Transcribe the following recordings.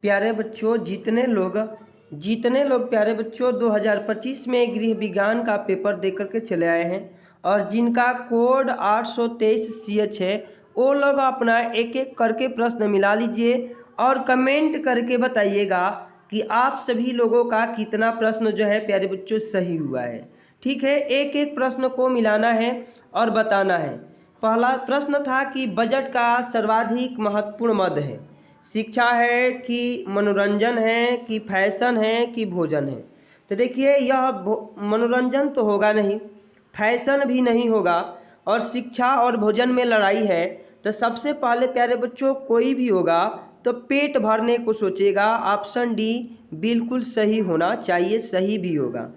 प्यारे बच्चों, जितने लोग प्यारे बच्चों 2025 में गृह विज्ञान का पेपर दे करके चले आए हैं और जिनका कोड 823 CH है, वो लोग अपना एक एक करके प्रश्न मिला लीजिए और कमेंट करके बताइएगा कि आप सभी लोगों का कितना प्रश्न जो है प्यारे बच्चों सही हुआ है। ठीक है, एक एक प्रश्न को मिलाना है और बताना है। पहला प्रश्न था कि बजट का सर्वाधिक महत्वपूर्ण मद है, शिक्षा है कि मनोरंजन है कि फैशन है कि भोजन है। तो देखिए, यह मनोरंजन तो होगा नहीं, फैशन भी नहीं होगा और शिक्षा और भोजन में लड़ाई है। तो सबसे पहले प्यारे बच्चों कोई भी होगा तो पेट भरने को सोचेगा। ऑप्शन डी बिल्कुल सही होना चाहिए, सही भी होगा।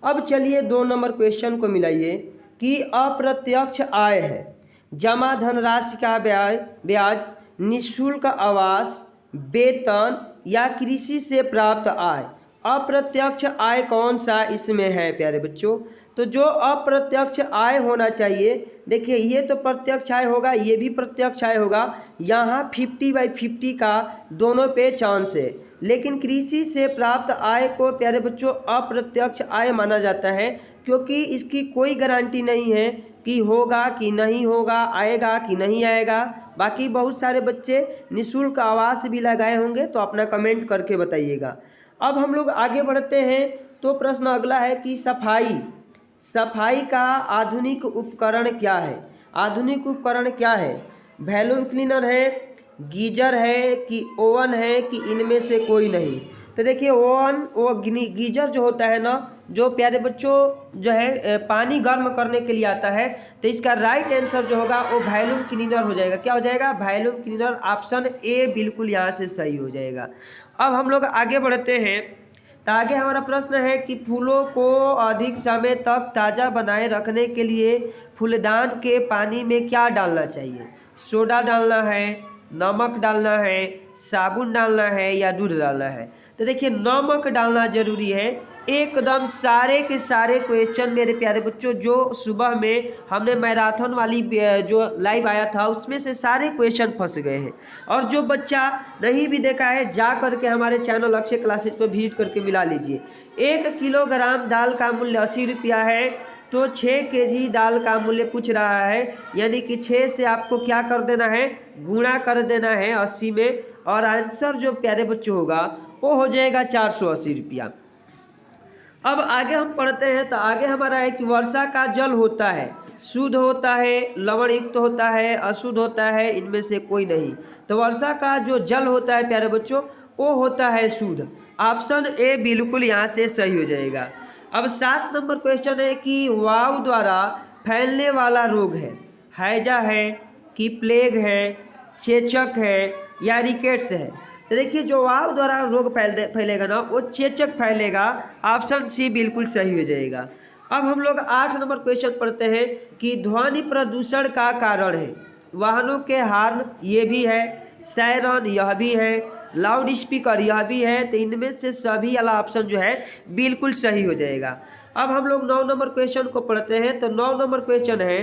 अब चलिए 2 नंबर क्वेश्चन को मिलाइए कि अप्रत्यक्ष आय है, जमा धनराशि का ब्याज, निःशुल्क आवास, वेतन या कृषि से प्राप्त आय। अप्रत्यक्ष आय कौन सा इसमें है प्यारे बच्चों? तो जो अप्रत्यक्ष आय होना चाहिए, देखिए ये तो प्रत्यक्ष आय होगा, ये भी प्रत्यक्ष आय होगा। यहाँ 50/50 का दोनों पे चांस है, लेकिन कृषि से प्राप्त आय को प्यारे बच्चों अप्रत्यक्ष आय माना जाता है, क्योंकि इसकी कोई गारंटी नहीं है कि होगा कि नहीं होगा, आएगा कि नहीं आएगा। बाकी बहुत सारे बच्चे निःशुल्क आवास भी लगाए होंगे, तो अपना कमेंट करके बताइएगा। अब हम लोग आगे बढ़ते हैं। तो प्रश्न अगला है कि सफाई का आधुनिक उपकरण क्या है? आधुनिक उपकरण क्या है? वैक्यूम क्लीनर है, गीजर है कि ओवन है कि इनमें से कोई नहीं? तो देखिए, गीजर जो होता है ना, जो प्यारे बच्चों जो है पानी गर्म करने के लिए आता है, तो इसका राइट आंसर जो होगा वो वैक्यूम क्लीनर हो जाएगा। क्या हो जाएगा? Vacuum cleaner. ऑप्शन ए बिल्कुल यहाँ से सही हो जाएगा। अब हम लोग आगे बढ़ते हैं। तो आगे हमारा प्रश्न है कि फूलों को अधिक समय तक ताज़ा बनाए रखने के लिए फूलदान के पानी में क्या डालना चाहिए? सोडा डालना है, नमक डालना है, साबुन डालना है या दूध डालना है? तो देखिए, नमक डालना जरूरी है। एकदम सारे के सारे क्वेश्चन मेरे प्यारे बच्चों जो सुबह में हमने मैराथन वाली जो लाइव आया था उसमें से सारे क्वेश्चन फंस गए हैं। और जो बच्चा नहीं भी देखा है, जा करके हमारे चैनल अक्षय क्लासेज पर विजिट करके मिला लीजिए। 1 किलोग्राम दाल का मूल्य 80 रुपया है, तो 6 केजी दाल का मूल्य पूछ रहा है, यानी कि 6 से आपको क्या कर देना है? गुणा कर देना है 80 में, और आंसर जो प्यारे बच्चों होगा वो हो जाएगा 480 रुपया। अब आगे हम पढ़ते हैं। तो आगे हमारा है कि वर्षा का जल होता है, शुद्ध होता है, लवण युक्त होता है, अशुद्ध होता है, इनमें से कोई नहीं। तो वर्षा का जो जल होता है प्यारे बच्चों वो होता है शुद्ध। ऑप्शन ए बिल्कुल यहाँ से सही हो जाएगा। अब 7 नंबर क्वेश्चन है कि वायु द्वारा फैलने वाला रोग है, हैजा है कि प्लेग है, चेचक है या रिकेट्स है? तो देखिए, जो वायु द्वारा रोग फैलेगा ना वो चेचक फैलेगा। ऑप्शन सी बिल्कुल सही हो जाएगा। अब हम लोग 8 नंबर क्वेश्चन पढ़ते हैं कि ध्वनि प्रदूषण का कारण है वाहनों के हॉर्न, ये भी है, सायरन यह भी है, लाउड स्पीकर यह भी है। तो इनमें से सभी वाला ऑप्शन जो है बिल्कुल सही हो जाएगा। अब हम लोग 9 नंबर क्वेश्चन को पढ़ते हैं। तो 9 नंबर क्वेश्चन है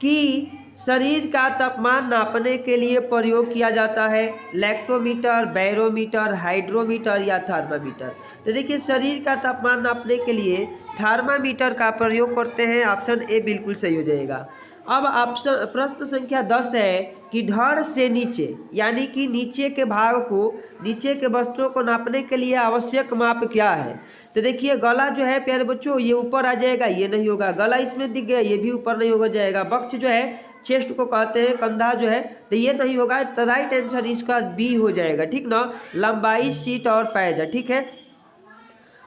कि शरीर का तापमान नापने के लिए प्रयोग किया जाता है लैक्टोमीटर, बैरोमीटर, हाइड्रोमीटर या थर्मामीटर? तो देखिए, शरीर का तापमान नापने के लिए थर्मामीटर का प्रयोग करते हैं। ऑप्शन ए बिल्कुल सही हो जाएगा। अब ऑप्शन प्रश्न संख्या 10 है कि धड़ से नीचे, यानी कि नीचे के भाग को, नीचे के वस्तुओं को नापने के लिए आवश्यक माप क्या है? तो देखिए, गला जो है प्यारे बच्चों ये ऊपर आ जाएगा, ये नहीं होगा। गला इसमें दिख गया, ये भी ऊपर नहीं होगा जाएगा। वक्ष जो है चेस्ट को कहते हैं, कंधा जो है, तो ये नहीं होगा। तो राइट आंसर इसका बी हो जाएगा। ठीक ना? लंबाई, सीट और पैज। ठीक है।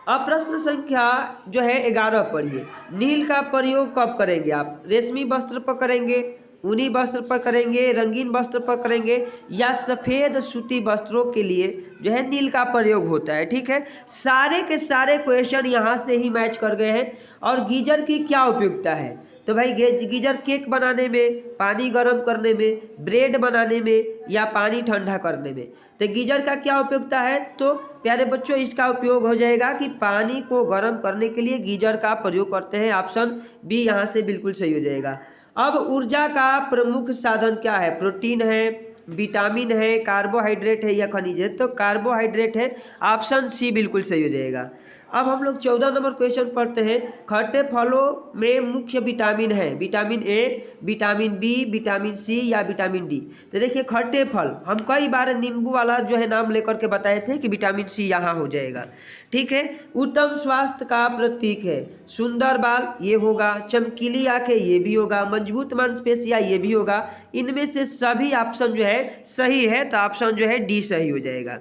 अब प्रश्न संख्या जो है 11 पढ़िए। नील का प्रयोग कब करेंगे आप? रेशमी वस्त्र पर करेंगे, ऊनी वस्त्र पर करेंगे, रंगीन वस्त्र पर करेंगे या सफ़ेद सूती वस्त्रों के लिए जो है नील का प्रयोग होता है? ठीक है, सारे के सारे क्वेश्चन यहाँ से ही मैच कर गए हैं। और गीजर की क्या उपयोगिता है? तो भाई गीजर केक बनाने में, पानी गर्म करने में, ब्रेड बनाने में या पानी ठंडा करने में? तो गीजर का क्या उपयोगिता है? तो प्यारे बच्चों इसका उपयोग हो जाएगा कि पानी को गर्म करने के लिए गीजर का प्रयोग करते हैं। ऑप्शन बी यहाँ से बिल्कुल सही हो जाएगा। अब ऊर्जा का प्रमुख साधन क्या है? प्रोटीन है, विटामिन है, कार्बोहाइड्रेट है या खनिज है? तो कार्बोहाइड्रेट है, ऑप्शन सी बिल्कुल सही हो जाएगा। अब हम लोग 14 नंबर क्वेश्चन पढ़ते हैं। खट्टे फलों में मुख्य विटामिन है, vitamin A, vitamin B, vitamin C या विटामिन डी? तो देखिए खट्टे फल हम कई बार नींबू वाला जो है नाम लेकर के बताए थे कि विटामिन सी यहाँ हो जाएगा। ठीक है। उत्तम स्वास्थ्य का प्रतीक है, सुंदर बाल ये होगा, चमकीली आंखें ये भी होगा, मजबूत मांसपेशियां ये भी होगा। इनमें से सभी ऑप्शन जो है सही है, तो ऑप्शन जो है डी सही हो जाएगा।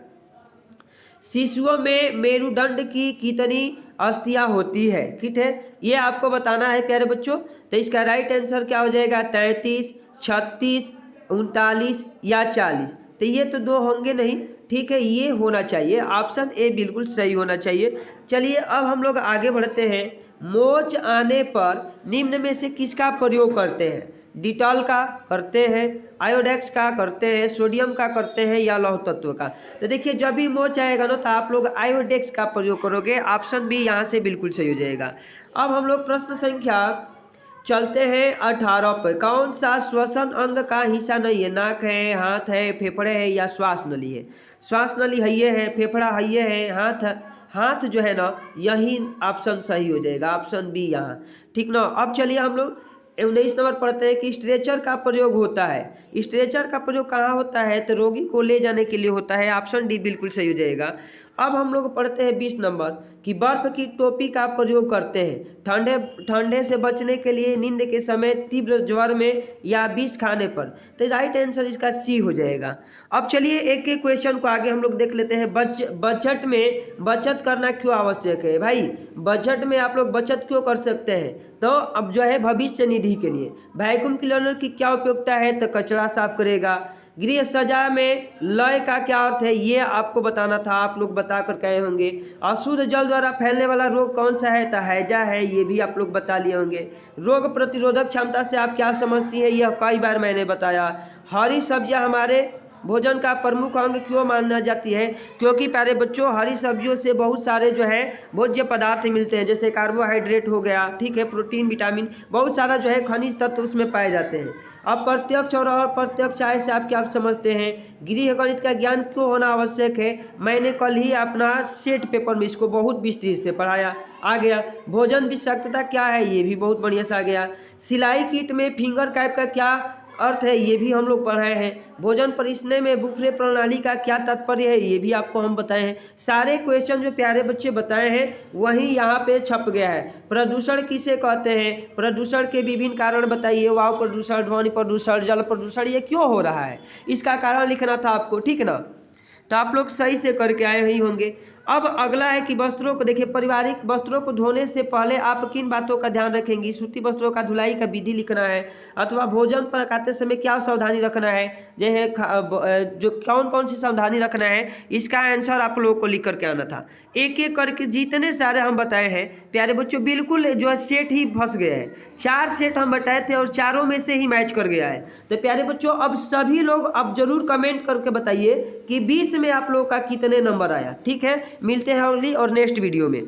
शिशुओं में मेरुदंड की कितनी अस्थियां होती है? ठीक है, ये आपको बताना है प्यारे बच्चों। तो इसका राइट आंसर क्या हो जाएगा? 33, 36, 39 या 40? तो ये तो दो होंगे नहीं, ठीक है, ये होना चाहिए, ऑप्शन ए बिल्कुल सही होना चाहिए। चलिए अब हम लोग आगे बढ़ते हैं। मोच आने पर निम्न में से किसका प्रयोग करते हैं? डिटॉल का करते हैं, आयोडेक्स का करते हैं, सोडियम का करते हैं या लौह तत्व का? तो देखिए जब भी मोच आएगा ना तो आप लोग आयोडेक्स का प्रयोग करोगे, ऑप्शन बी यहाँ से बिल्कुल सही हो जाएगा। अब हम लोग प्रश्न संख्या चलते हैं 18 पर। कौन सा श्वसन अंग का हिस्सा नहीं है? नाक है, हाथ है, फेफड़े है या श्वास नली है? श्वास नली है ये है, फेफड़ा है ये है, हाथ जो है ना यही ऑप्शन सही हो जाएगा, ऑप्शन बी यहाँ। ठीक ना। अब चलिए हम लोग 19 नंबर पढ़ते हैं कि स्ट्रेचर का प्रयोग होता है। स्ट्रेचर का प्रयोग कहाँ होता है? तो रोगी को ले जाने के लिए होता है, ऑप्शन डी बिल्कुल सही हो जाएगा। अब हम लोग पढ़ते हैं 20 नंबर कि बर्फ की टोपी का प्रयोग करते हैं ठंडे से बचने के लिए, नींद के समय, तीव्र ज्वर में या विष खाने पर? तो राइट आंसर इसका सी हो जाएगा। अब चलिए एक एक क्वेश्चन को आगे हम लोग देख लेते हैं। बजट में बचत करना क्यों आवश्यक है? भाई बजट में आप लोग बचत क्यों कर सकते हैं? तो अब जो है भविष्य निधि के लिए। वैक्यूम क्लीनर की क्या उपयोगिता है? तो कचरा साफ करेगा। गृह सजा में लय का क्या अर्थ है? ये आपको बताना था, आप लोग बता कर कहे होंगे। अशुद्ध जल द्वारा फैलने वाला रोग कौन सा है? तो हैजा है, ये भी आप लोग बता लिए होंगे। रोग प्रतिरोधक क्षमता से आप क्या समझती हैं? यह कई बार मैंने बताया। हरी सब्जियां हमारे भोजन का प्रमुख अंग क्यों माना जाती है? क्योंकि प्यारे बच्चों हरी सब्जियों से बहुत सारे जो है भोज्य पदार्थ मिलते हैं, जैसे कार्बोहाइड्रेट हो गया, ठीक है, प्रोटीन, विटामिन, बहुत सारा जो है खनिज तत्व उसमें पाए जाते हैं। अब प्रत्यक्ष और अप्रत्यक्ष आय से आप क्या समझते हैं? गृह गणित का ज्ञान क्यों होना आवश्यक है? मैंने कल ही अपना सेट पेपर में इसको बहुत विस्तृत से पढ़ाया, आ गया। भोजन विषाक्तता क्या है? ये भी बहुत बढ़िया से आ गया। सिलाई किट में फिंगर कैप का क्या अर्थ है? ये भी हम लोग पढ़ाए हैं। भोजन परिसने में बुफे प्रणाली का क्या तात्पर्य है? ये भी आपको हम बताए हैं। सारे क्वेश्चन जो प्यारे बच्चे बताए हैं वही यहाँ पे छप गया है। प्रदूषण किसे कहते हैं? प्रदूषण के विभिन्न कारण बताइए। वायु प्रदूषण, ध्वनि प्रदूषण, जल प्रदूषण, ये क्यों हो रहा है? इसका कारण लिखना था आपको, ठीक ना। तो आप लोग सही से करके आए ही होंगे। अब अगला है कि वस्त्रों को देखिए, पारिवारिक वस्त्रों को धोने से पहले आप किन बातों का ध्यान रखेंगी? सूती वस्त्रों का धुलाई का विधि लिखना है, अथवा भोजन पकाते समय क्या सावधानी रखना है, जो कौन कौन सी सावधानी रखना है, इसका आंसर आप लोगों को लिख करके आना था। एक एक करके जितने सारे हम बताए हैं प्यारे बच्चों, बिल्कुल जो है सेट ही फंस गए हैं। 4 सेट हम बताए थे और चारों में से ही मैच कर गया है। तो प्यारे बच्चों अब सभी लोग अब जरूर कमेंट करके बताइए कि 20 में आप लोगों का कितने नंबर आया। ठीक है, मिलते हैं अगली और नेक्स्ट वीडियो में।